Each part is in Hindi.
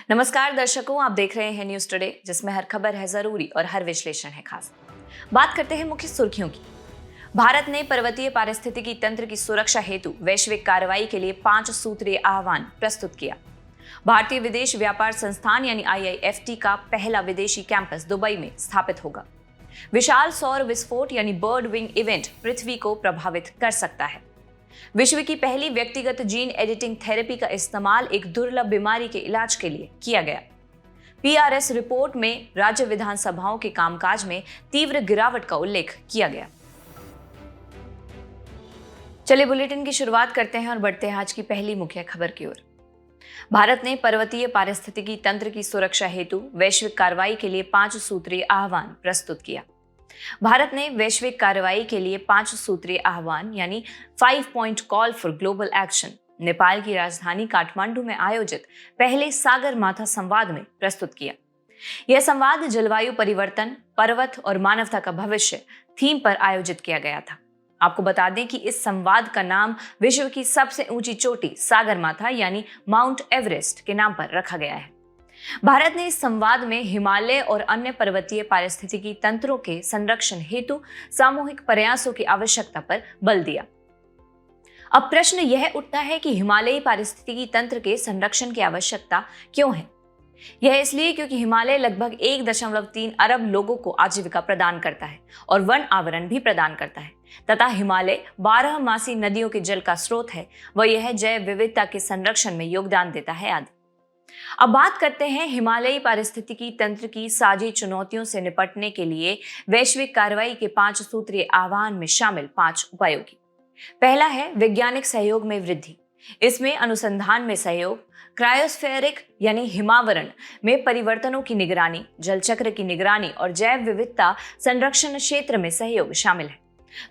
नमस्कार दर्शकों, आप देख रहे हैं न्यूज टुडे, जिसमें हर खबर है जरूरी और हर विश्लेषण है खास। बात करते हैं मुख्य सुर्खियों की। भारत ने पर्वतीय पारिस्थितिकी तंत्र की सुरक्षा हेतु वैश्विक कार्रवाई के लिए 5 सूत्रीय आह्वान प्रस्तुत किया। भारतीय विदेश व्यापार संस्थान यानी IIFT का पहला विदेशी कैंपस दुबई में स्थापित होगा। विशाल सौर विस्फोट यानी बर्ड विंग इवेंट पृथ्वी को प्रभावित कर सकता है। विश्व की पहली व्यक्तिगत जीन एडिटिंग थेरेपी का इस्तेमाल एक दुर्लभ बीमारी के इलाज के लिए किया गया। PRS रिपोर्ट में राज्य विधानसभाओं के कामकाज में तीव्र गिरावट का उल्लेख किया गया। चलिए बुलेटिन की शुरुआत करते हैं और बढ़ते हैं आज की पहली मुख्य खबर की ओर। भारत ने पर्वतीय पारिस्थितिकी तंत्र की सुरक्षा हेतु वैश्विक कार्रवाई के लिए 5 सूत्रीय आह्वान प्रस्तुत किया। भारत ने वैश्विक कार्रवाई के लिए 5 सूत्रीय आह्वान यानी 5 point call for global action Nepal की राजधानी काठमांडू में आयोजित पहले सागर माथा संवाद में प्रस्तुत किया। यह संवाद जलवायु परिवर्तन, पर्वत और मानवता का भविष्य थीम पर आयोजित किया गया था। आपको बता दें कि इस संवाद का नाम विश्व की सबसे ऊंची चोटी सागर माथा यानी माउंट एवरेस्ट के नाम पर रखा गया है। भारत ने इस संवाद में हिमालय और अन्य पर्वतीय पारिस्थितिकी तंत्रों के संरक्षण हेतु सामूहिक प्रयासों की आवश्यकता पर बल दिया। अब प्रश्न यह उठता है कि हिमालयी पारिस्थितिकी तंत्र के संरक्षण की आवश्यकता क्यों है? यह इसलिए क्योंकि हिमालय लगभग 1.3 अरब लोगों को आजीविका प्रदान करता है और वन आवरण भी प्रदान करता है तथा हिमालय 12 मासी नदियों के जल का स्रोत है व यह जैव विविधता के संरक्षण में योगदान देता है आदि। अब बात करते हैं हिमालयी पारिस्थितिकी तंत्र की साझी चुनौतियों से निपटने के लिए वैश्विक कार्रवाई के 5 सूत्रीय आह्वान में शामिल 5 उपायों की। पहला है वैज्ञानिक सहयोग में वृद्धि। इसमें अनुसंधान में सहयोग, क्रायोस्फेरिक यानी हिमावरण में परिवर्तनों की निगरानी, जलचक्र की निगरानी और जैव विविधता संरक्षण क्षेत्र में सहयोग शामिल है।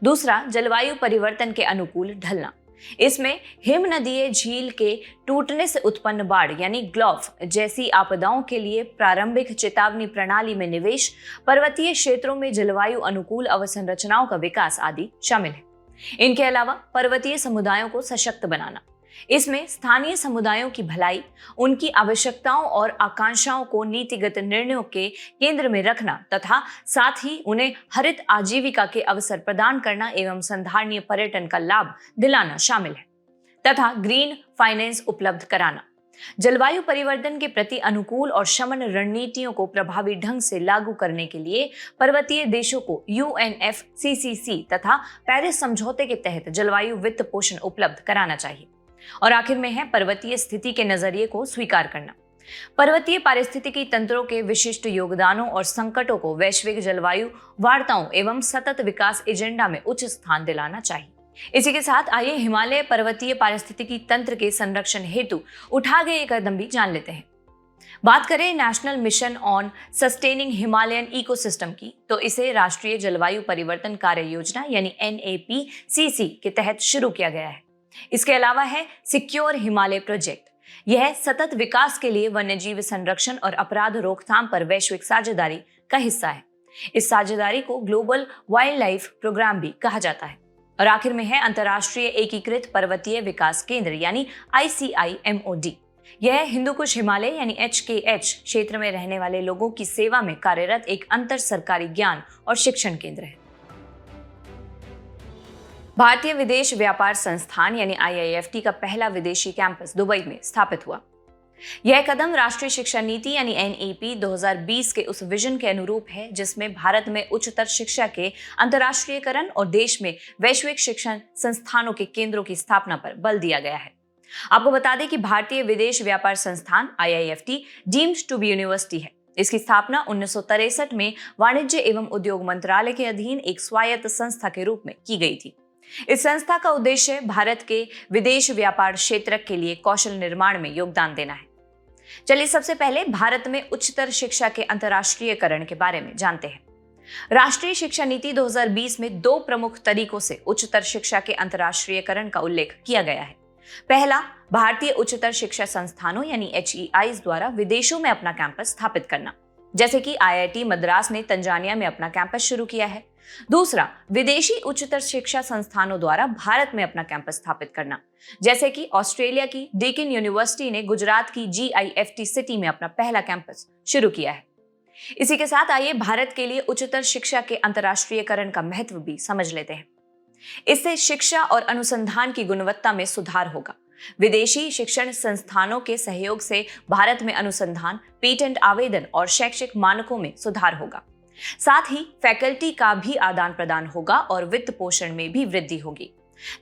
दूसरा, जलवायु परिवर्तन के अनुकूल ढलना। इसमें हिमनदीय झील के टूटने से उत्पन्न बाढ़ यानी ग्लॉफ जैसी आपदाओं के लिए प्रारंभिक चेतावनी प्रणाली में निवेश, पर्वतीय क्षेत्रों में जलवायु अनुकूल अवसंरचनाओं का विकास आदि शामिल है। इनके अलावा पर्वतीय समुदायों को सशक्त बनाना। इसमें स्थानीय समुदायों की भलाई, उनकी आवश्यकताओं और आकांक्षाओं को नीतिगत निर्णयों के केंद्र में रखना तथा साथ ही उन्हें हरित आजीविका के अवसर प्रदान करना एवं संधारणीय पर्यटन का लाभ दिलाना शामिल है तथा ग्रीन फाइनेंस उपलब्ध कराना। जलवायु परिवर्तन के प्रति अनुकूल और शमन रणनीतियों को प्रभावी ढंग से लागू करने के लिए पर्वतीय देशों को UNFCCC तथा पेरिस समझौते के तहत जलवायु वित्त पोषण उपलब्ध कराना चाहिए। और आखिर में है पर्वतीय स्थिति के नजरिए को स्वीकार करना। पर्वतीय पारिस्थितिकी तंत्रों के विशिष्ट योगदानों और संकटों को वैश्विक जलवायु वार्ताओं एवं सतत विकास एजेंडा में उच्च स्थान दिलाना चाहिए। इसी के साथ आइए हिमालय पर्वतीय पारिस्थितिकी तंत्र के संरक्षण हेतु उठा गए कदम भी जान लेते हैं। बात करें national mission on sustaining Himalayan ecosystem की, तो इसे राष्ट्रीय जलवायु परिवर्तन कार्य योजना यानी NAPCC के तहत शुरू किया गया है। इसके अलावा है सिक्योर हिमालय प्रोजेक्ट। यह सतत विकास के लिए वन्यजीव संरक्षण और अपराध रोकथाम पर वैश्विक साझेदारी का हिस्सा है। इस साझेदारी को ग्लोबल वाइल्ड लाइफ प्रोग्राम भी कहा जाता है। और आखिर में है अंतर्राष्ट्रीय एकीकृत पर्वतीय विकास केंद्र यानी ICIMOD। यह हिंदू कुश हिमालय यानी HKH क्षेत्र में रहने वाले लोगों की सेवा में कार्यरत एक अंतर सरकारी ज्ञान और शिक्षण केंद्र है। भारतीय विदेश व्यापार संस्थान यानी IIFT का पहला विदेशी कैंपस दुबई में स्थापित हुआ। यह कदम राष्ट्रीय शिक्षा नीति यानी NEP 2020 के उस विजन के अनुरूप है जिसमें भारत में उच्चतर शिक्षा के अंतर्राष्ट्रीयकरण और देश में वैश्विक शिक्षण संस्थानों के केंद्रों की स्थापना पर बल दिया गया है। आपको बता दें कि भारतीय विदेश व्यापार संस्थान IIFT deemed to be university है। इसकी स्थापना 1963 में वाणिज्य एवं उद्योग मंत्रालय के अधीन एक स्वायत्त संस्था के रूप में की गई थी। इस संस्था का उद्देश्य भारत के विदेश व्यापार क्षेत्र के लिए कौशल निर्माण में योगदान देना है। चलिए सबसे पहले भारत में उच्चतर शिक्षा के अंतर्राष्ट्रीयकरण के बारे में जानते हैं। राष्ट्रीय शिक्षा नीति 2020 में 2 प्रमुख तरीकों से उच्चतर शिक्षा के अंतर्राष्ट्रीयकरण का उल्लेख किया गया है। पहला, भारतीय उच्चतर शिक्षा संस्थानों यानी HEIs द्वारा विदेशों में अपना कैंपस स्थापित करना, जैसे कि IIT मद्रास ने तंजानिया में अपना कैंपस शुरू किया है। दूसरा, विदेशी उच्चतर शिक्षा संस्थानों द्वारा भारत में अपना कैंपस स्थापित करना, जैसे कि ऑस्ट्रेलिया की डेकिन यूनिवर्सिटी ने गुजरात की GIFT सिटी में अपना पहला कैंपस शुरू किया है। इसी के साथ आइए भारत के लिए उच्चतर शिक्षा के अंतर्राष्ट्रीयकरण का महत्व भी समझ लेते हैं। इससे शिक्षा और अनुसंधान की गुणवत्ता में सुधार होगा। विदेशी शिक्षण संस्थानों के सहयोग से भारत में अनुसंधान, पेटेंट आवेदन और शैक्षिक मानकों में सुधार होगा। साथ ही फैकल्टी का भी आदान प्रदान होगा और वित्त पोषण में भी वृद्धि होगी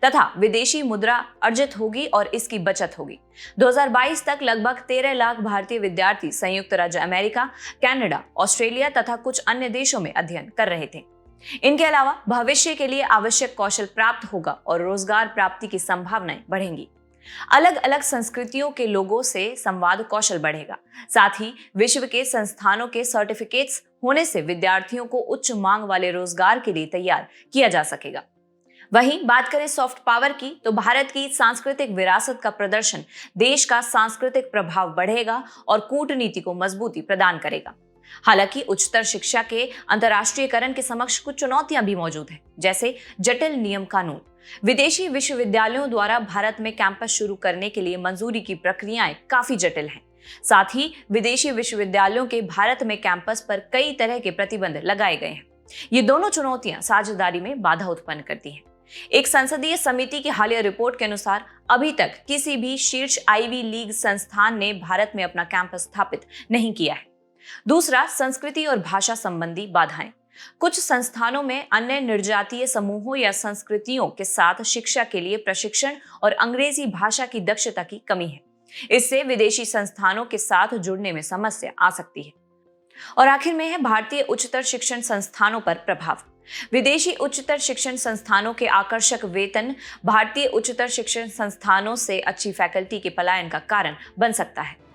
तथा विदेशी मुद्रा अर्जित होगी और इसकी बचत होगी। 2022 तक लगभग 13 लाख भारतीय विद्यार्थी संयुक्त राज्य अमेरिका, कनाडा, ऑस्ट्रेलिया तथा कुछ अन्य देशों में अध्ययन कर रहे थे। इनके अलावा भविष्य के लिए आवश्यक कौशल प्राप्त होगा और रोजगार प्राप्ति की संभावनाएं बढ़ेंगी। अलग अलग संस्कृतियों के लोगों से संवाद कौशल बढ़ेगा। साथ ही विश्व के संस्थानों के सर्टिफिकेट्स होने से विद्यार्थियों को उच्च मांग वाले रोजगार के लिए तैयार किया जा सकेगा। वहीं बात करें सॉफ्ट पावर की, तो भारत की सांस्कृतिक विरासत का प्रदर्शन देश का सांस्कृतिक प्रभाव बढ़ेगा और कूटनीति को मजबूती प्रदान करेगा। हालांकि उच्चतर शिक्षा के अंतर्राष्ट्रीयकरण के समक्ष कुछ चुनौतियां भी मौजूद हैं, जैसे जटिल नियम कानून। विदेशी विश्वविद्यालयों द्वारा भारत में कैंपस शुरू करने के लिए मंजूरी की प्रक्रियाएं काफी जटिल हैं। साथ ही विदेशी विश्वविद्यालयों के भारत में कैंपस पर कई तरह के प्रतिबंध लगाए गए हैं। ये दोनों चुनौतियां साझेदारी में बाधा उत्पन्न करती हैं। एक संसदीय समिति की हालिया रिपोर्ट के अनुसार अभी तक किसी भी शीर्ष आईवी लीग संस्थान ने भारत में अपना कैंपस स्थापित नहीं किया है। दूसरा, संस्कृति और भाषा संबंधी बाधाएं। कुछ संस्थानों में अन्य निर्जातीय समूहों या संस्कृतियों के साथ शिक्षा के लिए प्रशिक्षण और अंग्रेजी भाषा की दक्षता की कमी है। इससे विदेशी संस्थानों के साथ जुड़ने में समस्या आ सकती है। और आखिर में है भारतीय उच्चतर शिक्षण संस्थानों पर प्रभाव। विदेशी उच्चतर शिक्षण संस्थानों के आकर्षक वेतन भारतीय उच्चतर शिक्षण संस्थानों से अच्छी फैकल्टी के पलायन का कारण बन सकता है।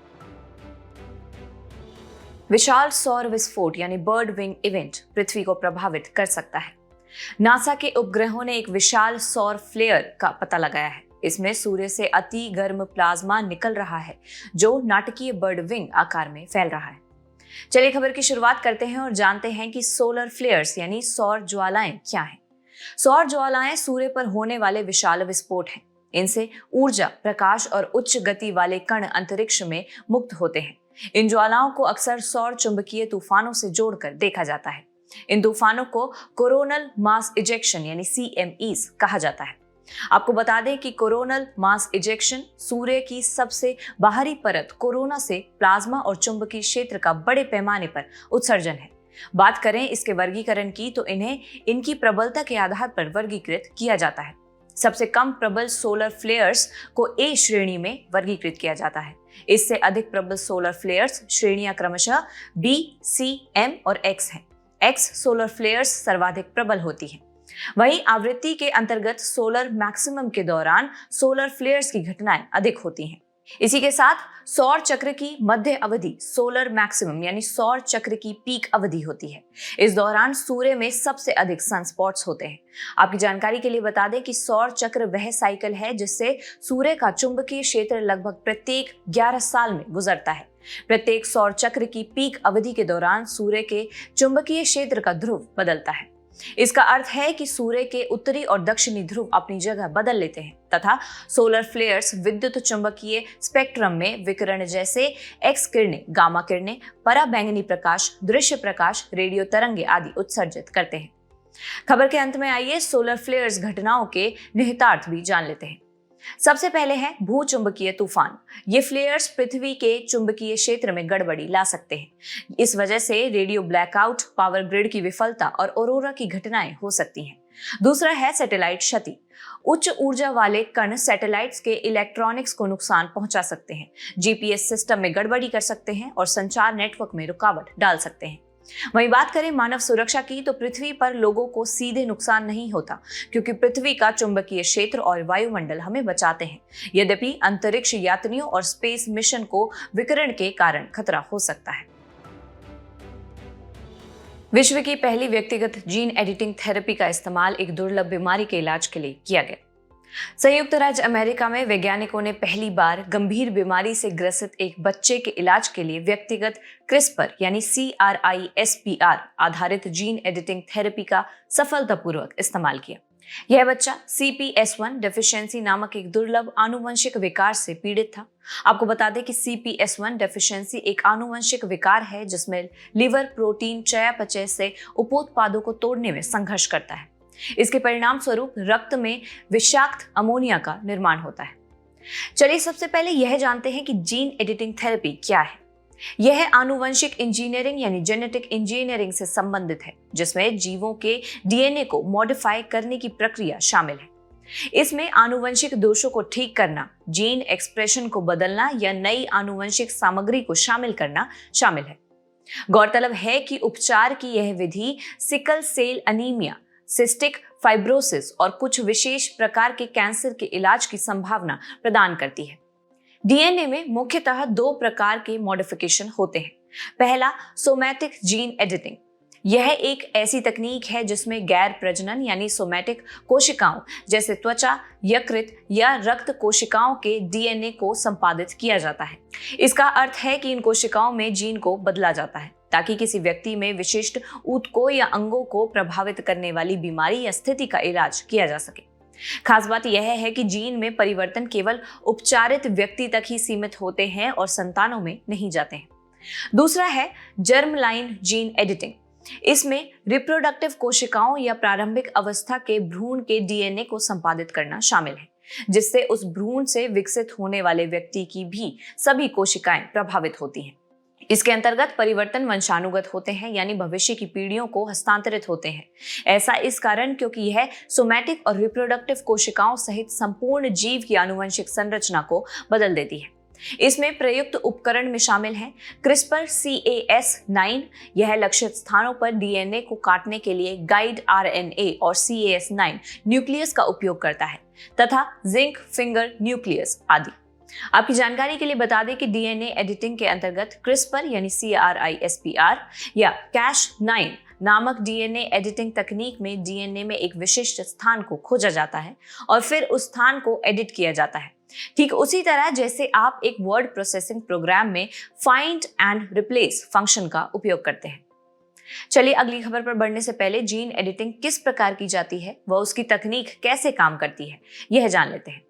विशाल सौर विस्फोट यानी बर्ड विंग इवेंट पृथ्वी को प्रभावित कर सकता है। नासा के उपग्रहों ने एक विशाल सौर फ्लेयर का पता लगाया है। इसमें सूर्य से अति गर्म प्लाज्मा निकल रहा है जो नाटकीय बर्ड विंग आकार में फैल रहा है। चलिए खबर की शुरुआत करते हैं और जानते हैं कि सोलर फ्लेयर्स यानी सौर ज्वालाएं क्या हैं। सौर ज्वालाएं सूर्य पर होने वाले विशाल विस्फोट हैं। इनसे ऊर्जा, प्रकाश और उच्च गति वाले कण अंतरिक्ष में मुक्त होते हैं। इन ज्वालाओं को अक्सर सौर चुंबकीय तूफानों से जोड़कर देखा जाता है। इन तूफानों को कोरोनल मास इजेक्शन यानी CMEs कहा जाता है। आपको बता दें कि कोरोनल मास इजेक्शन सूर्य की सबसे बाहरी परत कोरोना से प्लाज्मा और चुंबकीय क्षेत्र का बड़े पैमाने पर उत्सर्जन है। बात करें इसके वर्गीकरण की, तो इन्हें इनकी प्रबलता के आधार पर वर्गीकृत किया जाता है। सबसे कम प्रबल सोलर फ्लेयर्स को A श्रेणी में वर्गीकृत किया जाता है। इससे अधिक प्रबल सोलर फ्लेयर्स श्रेणियां क्रमशः B, C, M और X हैं। X सोलर फ्लेयर्स सर्वाधिक प्रबल होती हैं। वहीं आवृत्ति के अंतर्गत सोलर मैक्सिमम के दौरान सोलर फ्लेयर्स की घटनाएं अधिक होती हैं। इसी के साथ सौर चक्र की मध्य अवधि सोलर मैक्सिमम यानी सौर चक्र की पीक अवधि होती है। इस दौरान सूर्य में सबसे अधिक सनस्पॉट्स होते हैं। आपकी जानकारी के लिए बता दें कि सौर चक्र वह साइकिल है जिससे सूर्य का चुंबकीय क्षेत्र लगभग प्रत्येक 11 साल में गुजरता है। प्रत्येक सौर चक्र की पीक अवधि के दौरान सूर्य के चुंबकीय क्षेत्र का ध्रुव बदलता है। इसका अर्थ है कि सूर्य के उत्तरी और दक्षिणी ध्रुव अपनी जगह बदल लेते हैं तथा सोलर फ्लेयर्स विद्युत चुंबकीय स्पेक्ट्रम में विकिरण जैसे एक्स किरणें, गामा किरणें, पराबैंगनी प्रकाश, दृश्य प्रकाश, रेडियो तरंगे आदि उत्सर्जित करते हैं। खबर के अंत में आइए सोलर फ्लेयर्स घटनाओं के निहितार्थ भी जान लेते हैं। सबसे पहले है भूचुंबकीय तूफान। ये फ्लेयर्स पृथ्वी के चुंबकीय क्षेत्र में गड़बड़ी ला सकते हैं। इस वजह से रेडियो ब्लैकआउट, पावर ग्रिड की विफलता और ऑरोरा की घटनाएं हो सकती हैं। दूसरा है सैटेलाइट क्षति। उच्च ऊर्जा वाले कण सैटेलाइट्स के इलेक्ट्रॉनिक्स को नुकसान पहुंचा सकते हैं, GPS सिस्टम में गड़बड़ी कर सकते हैं और संचार नेटवर्क में रुकावट डाल सकते हैं। वहीं बात करें मानव सुरक्षा की, तो पृथ्वी पर लोगों को सीधे नुकसान नहीं होता क्योंकि पृथ्वी का चुंबकीय क्षेत्र और वायुमंडल हमें बचाते हैं। यद्यपि अंतरिक्ष यात्रियों और स्पेस मिशन को विकिरण के कारण खतरा हो सकता है। विश्व की पहली व्यक्तिगत जीन एडिटिंग थेरेपी का इस्तेमाल एक दुर्लभ बीमारी के इलाज के लिए किया गया। संयुक्त राज्य अमेरिका में वैज्ञानिकों ने पहली बार गंभीर बीमारी से ग्रसित एक बच्चे के इलाज के लिए व्यक्तिगत क्रिस्पर यानी CRISPR आधारित जीन एडिटिंग थेरेपी का सफलतापूर्वक इस्तेमाल किया। यह बच्चा CPS1 डेफिशिएंसी नामक एक दुर्लभ आनुवंशिक विकार से पीड़ित था। आपको बता दें कि CPS1 डेफिशिएंसी एक आनुवंशिक विकार है जिसमें लिवर प्रोटीन चयापचय से उपोत्पादों को तोड़ने में संघर्ष करता है। इसके परिणाम स्वरूप रक्त में विषाक्त अमोनिया का निर्माण होता है। चलिए सबसे पहले यह जानते हैं कि जीन एडिटिंग थेरेपी क्या है। यह आनुवंशिक इंजीनियरिंग यानी जेनेटिक इंजीनियरिंग से संबंधित है, जिसमें जीवों के DNA को मॉडिफाई करने की प्रक्रिया शामिल है। इसमें आनुवंशिक दोषों को ठीक करना, जीन एक्सप्रेशन को बदलना या नई आनुवंशिक सामग्री को शामिल करना शामिल है। गौरतलब है कि उपचार की यह विधि sickle cell anaemia, cystic fibrosis और कुछ विशेष प्रकार के कैंसर के इलाज की संभावना प्रदान करती है। DNA में मुख्यतः 2 प्रकार के मॉडिफिकेशन होते हैं। पहला, सोमैटिक जीन एडिटिंग। यह एक ऐसी तकनीक है जिसमें गैर प्रजनन यानी सोमैटिक कोशिकाओं जैसे त्वचा, यकृत या रक्त कोशिकाओं के DNA को संपादित किया जाता है। इसका अर्थ है कि इन कोशिकाओं में जीन को बदला जाता है ताकि किसी व्यक्ति में विशिष्ट ऊतकों या अंगों को प्रभावित करने वाली बीमारी या स्थिति का इलाज किया जा सके। खास बात यह है कि जीन में परिवर्तन केवल उपचारित व्यक्ति तक ही सीमित होते हैं और संतानों में नहीं जाते हैं। दूसरा है जर्म लाइन जीन एडिटिंग। इसमें रिप्रोडक्टिव कोशिकाओं या प्रारंभिक अवस्था के भ्रूण के DNA को संपादित करना शामिल है, जिससे उस भ्रूण से विकसित होने वाले व्यक्ति की भी सभी कोशिकाएं प्रभावित होती हैं। इसके अंतर्गत परिवर्तन वंशानुगत होते हैं यानी भविष्य की पीढ़ियों को हस्तांतरित होते हैं। ऐसा इस कारण क्योंकि यह सोमैटिक और रिप्रोडक्टिव कोशिकाओं सहित संपूर्ण जीव की आनुवंशिक संरचना को बदल देती है। इसमें प्रयुक्त उपकरण में शामिल हैं क्रिस्पर Cas9। यह लक्षित स्थानों पर DNA को काटने के लिए गाइड RNA और Cas9 न्यूक्लियस का उपयोग करता है तथा जिंक फिंगर न्यूक्लियस आदि। आपकी जानकारी के लिए बता दें कि DNA एडिटिंग के अंतर्गत क्रिस्पर यानी CRISPR या Cas9 नामक DNA एडिटिंग तकनीक में DNA में एक विशिष्ट स्थान को खोजा जाता है और फिर उस स्थान को एडिट किया जाता है, ठीक उसी तरह जैसे आप एक वर्ड प्रोसेसिंग प्रोग्राम में फाइंड एंड रिप्लेस फंक्शन का उपयोग करते हैं। चलिए अगली खबर पर बढ़ने से पहले जीन एडिटिंग किस प्रकार की जाती है व उसकी तकनीक कैसे काम करती है, यह जान लेते हैं।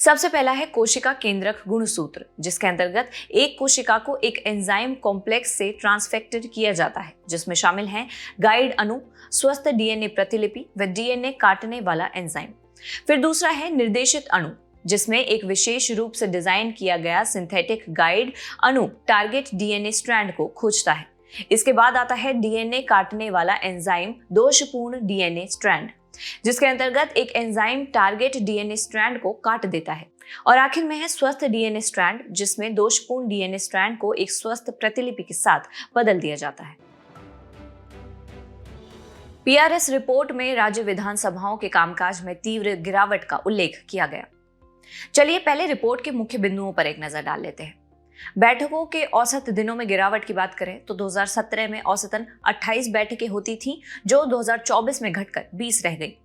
सबसे पहला है कोशिका केंद्रक गुणसूत्र, जिसके अंतर्गत एक कोशिका को एक एंजाइम कॉम्प्लेक्स से ट्रांसफेक्टेड किया जाता है, जिसमें शामिल हैं गाइड अणु, स्वस्थ DNA प्रतिलिपि व DNA काटने वाला एंजाइम। फिर दूसरा है निर्देशित अणु, जिसमें एक विशेष रूप से डिजाइन किया गया सिंथेटिक गाइड अणु टारगेट DNA स्ट्रैंड को खोजता है। इसके बाद आता है DNA काटने वाला एंजाइम दोषपूर्ण DNA स्ट्रैंड, जिसके अंतर्गत एक एंजाइम टारगेट DNA स्ट्रैंड को काट देता है। और आखिर में है स्वस्थ DNA स्ट्रैंड, जिसमें दोषपूर्ण DNA स्ट्रैंड को एक स्वस्थ प्रतिलिपि के साथ बदल दिया जाता है। PRS रिपोर्ट में राज्य विधानसभाओं के कामकाज में तीव्र गिरावट का उल्लेख किया गया। चलिए पहले रिपोर्ट के मुख्य बिंदुओं पर एक नजर डाल लेते हैं। बैठकों के औसत दिनों में गिरावट की बात करें तो 2017 में औसतन 28 बैठकें होती थीं, जो 2024 में घटकर 20 रह गई।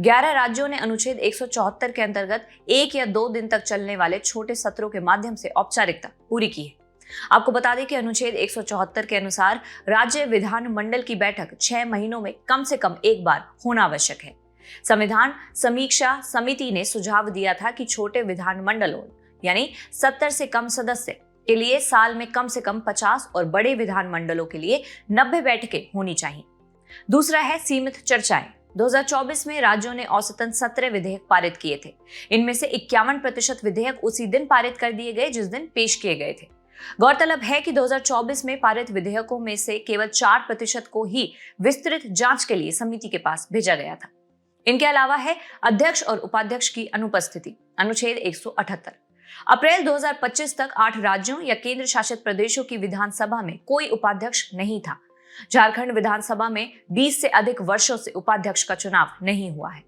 11 राज्यों ने अनुच्छेद 174 के अंतर्गत 1 या 2 दिन तक चलने वाले छोटे सत्रों के माध्यम से औपचारिकता पूरी की है। आपको बता दें कि अनुच्छेद 174 के अनुसार राज्य विधानमंडल की बैठक 6 महीनों में कम से कम एक बार होना आवश्यक है। संविधान समीक्षा समिति ने सुझाव दिया था कि छोटे विधानमंडलों यानी 70 से कम सदस्य के लिए साल में कम से कम 50 और बड़े विधानमंडलों के लिए 90 बैठकें होनी चाहिए। दूसरा है सीमित चर्चाएं। 2024 में राज्यों ने औसतन 17 विधेयक पारित किए थे। इनमें से 51% विधेयक उसी दिन पारित कर दिए गए जिस दिन पेश किए गए थे। गौरतलब है कि 2024 में पारित विधेयकों में से केवल 4% को ही विस्तृत जांच के लिए समिति के पास भेजा गया था। इनके अलावा है अध्यक्ष और उपाध्यक्ष की अनुपस्थिति, अनुच्छेद 178। अप्रैल 2025 तक 8 राज्यों या केंद्र शासित प्रदेशों की विधानसभा में कोई उपाध्यक्ष नहीं था। झारखंड विधानसभा में 20 से अधिक वर्षों से उपाध्यक्ष का चुनाव नहीं हुआ है।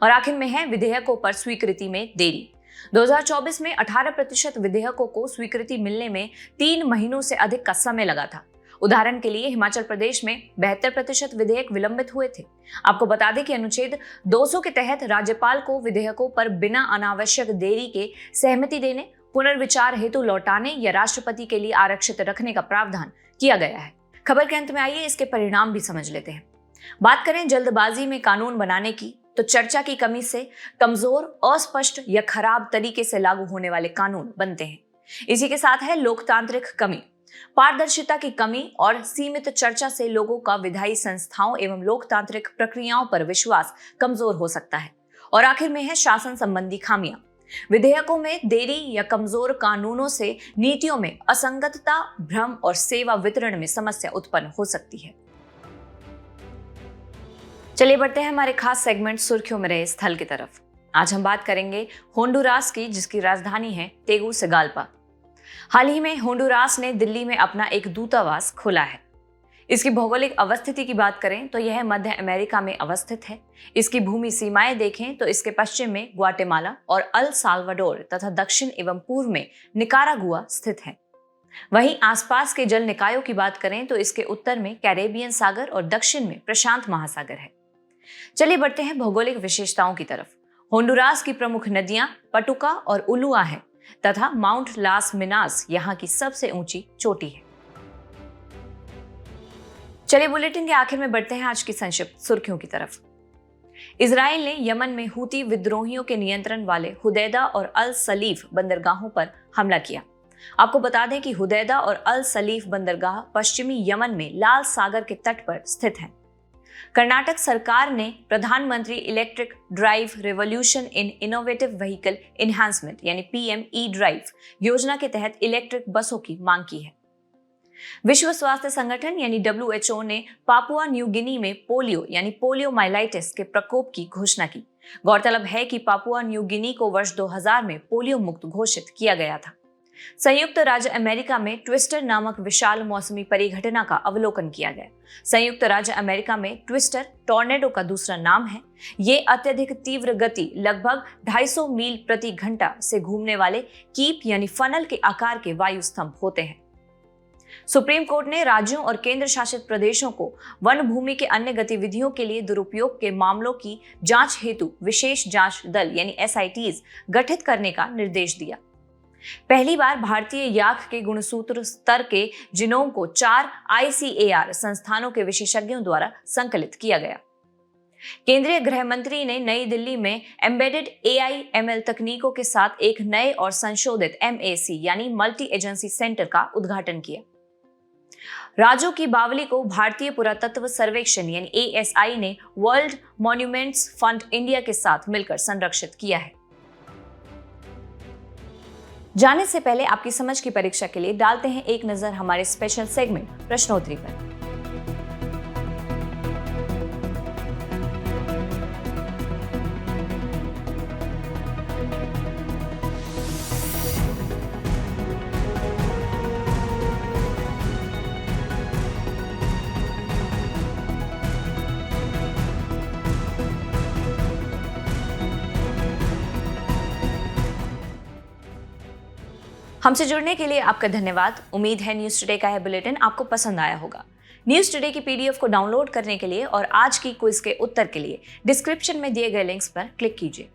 और आखिर में है विधेयकों पर स्वीकृति में देरी। 2024 में 18% विधेयकों को स्वीकृति मिलने में 3 महीनों से अधिक का समय लगा था। उदाहरण के लिए हिमाचल प्रदेश में 72% विधेयक विलंबित हुए थे। आपको बता दें कि अनुच्छेद 200 के तहत राज्यपाल को विधेयकों पर बिना अनावश्यक देरी के सहमति देने, पुनर्विचार हेतु लौटाने या राष्ट्रपति के लिए आरक्षित रखने का प्रावधान किया गया है। खबर के अंत में आइए इसके परिणाम भी समझ लेते हैं। बात करें जल्दबाजी में कानून बनाने की, तो चर्चा की कमी से कमजोर, अस्पष्ट या खराब तरीके से लागू होने वाले कानून बनते हैं। इसी के साथ है लोकतांत्रिक कमी, पारदर्शिता की कमी और सीमित चर्चा से लोगों का विधायी संस्थाओं एवं लोकतांत्रिक प्रक्रियाओं पर विश्वास कमजोर हो सकता है। और आखिर में है शासन संबंधी खामियां। विधेयकों में देरी या कमजोर कानूनों से नीतियों में असंगतता, भ्रम और सेवा वितरण में समस्या उत्पन्न हो सकती है। चलिए बढ़ते हैं हमारे खास सेगमेंट सुर्खियों में रहे स्थल की तरफ। आज हम बात करेंगे होंडुरास की, जिसकी राजधानी है तेगुसिगाल्पा। हाल ही में होंडुरास ने दिल्ली में अपना एक दूतावास खोला है। इसकी भौगोलिक अवस्थिति की बात करें तो यह मध्य अमेरिका में अवस्थित है। इसकी भूमि सीमाएं देखें तो इसके पश्चिम में ग्वाटेमाला और अल साल्वाडोर तथा दक्षिण एवं पूर्व में निकारागुआ स्थित है। वहीं आसपास के जल निकायों की बात करें तो इसके उत्तर में कैरेबियन सागर और दक्षिण में प्रशांत महासागर है। चलिए बढ़ते हैं भौगोलिक विशेषताओं की तरफ। होंडुरास की प्रमुख नदियां पटुका और उलुआ है तथा माउंट लास मिनास यहाँ की सबसे ऊंची चोटी है। चलिए बुलेटिन के आखिर में बढ़ते हैं आज की संक्षिप्त सुर्खियों की तरफ। इजराइल ने यमन में हूती विद्रोहियों के नियंत्रण वाले हुदैदा और अल सलीफ बंदरगाहों पर हमला किया। आपको बता दें कि हुदैदा और अल सलीफ बंदरगाह पश्चिमी यमन में लाल सागर के तट पर स्थित हैं। कर्नाटक सरकार ने प्रधानमंत्री electric drive revolution in innovative vehicle enhancement यानी PME ड्राइव योजना के तहत इलेक्ट्रिक बसों की मांग की है। विश्व स्वास्थ्य संगठन यानी WHO ने पापुआ न्यू गिनी में पोलियो यानी पोलियोमाइलाइटिस के प्रकोप की घोषणा की। गौरतलब है कि पापुआ न्यू गिनी को वर्ष 2000 में पोलियो मुक्त घोषित किया गया था। संयुक्त राज्य अमेरिका में ट्विस्टर नामक विशाल मौसमी परिघटना का अवलोकन किया गया। संयुक्त राज्य अमेरिका में ट्विस्टर टॉर्नेडो का दूसरा नाम है। ये अत्यधिक तीव्र गति लगभग 250 मील प्रति घंटा से घूमने वाले कीप यानी फनल के आकार के वायु स्तंभ होते हैं। सुप्रीम कोर्ट ने राज्यों और केंद्र शासित प्रदेशों को वन भूमि के अन्य गतिविधियों के लिए दुरुपयोग के मामलों की जांच हेतु विशेष जांच दल यानी SITs गठित करने का निर्देश दिया। पहली बार भारतीय याक के गुणसूत्र स्तर के जीनोम को 4 ICAR संस्थानों के विशेषज्ञों द्वारा संकलित किया गया। केंद्रीय गृह मंत्री ने नई दिल्ली में एम्बेडेड AI/ML तकनीकों के साथ एक नए और संशोधित MAC यानी मल्टी एजेंसी सेंटर का उद्घाटन किया। राज्यों की बावली को भारतीय पुरातत्व सर्वेक्षण यानी ASI ने वर्ल्ड मॉन्यूमेंट्स फंड इंडिया के साथ मिलकर संरक्षित किया है। जाने से पहले आपकी समझ की परीक्षा के लिए डालते हैं एक नजर हमारे स्पेशल सेगमेंट प्रश्नोत्तरी पर। हमसे जुड़ने के लिए आपका धन्यवाद। उम्मीद है न्यूज टुडे का यह बुलेटिन आपको पसंद आया होगा। न्यूज टुडे की PDF को डाउनलोड करने के लिए और आज की क्विज के उत्तर के लिए डिस्क्रिप्शन में दिए गए लिंक्स पर क्लिक कीजिए।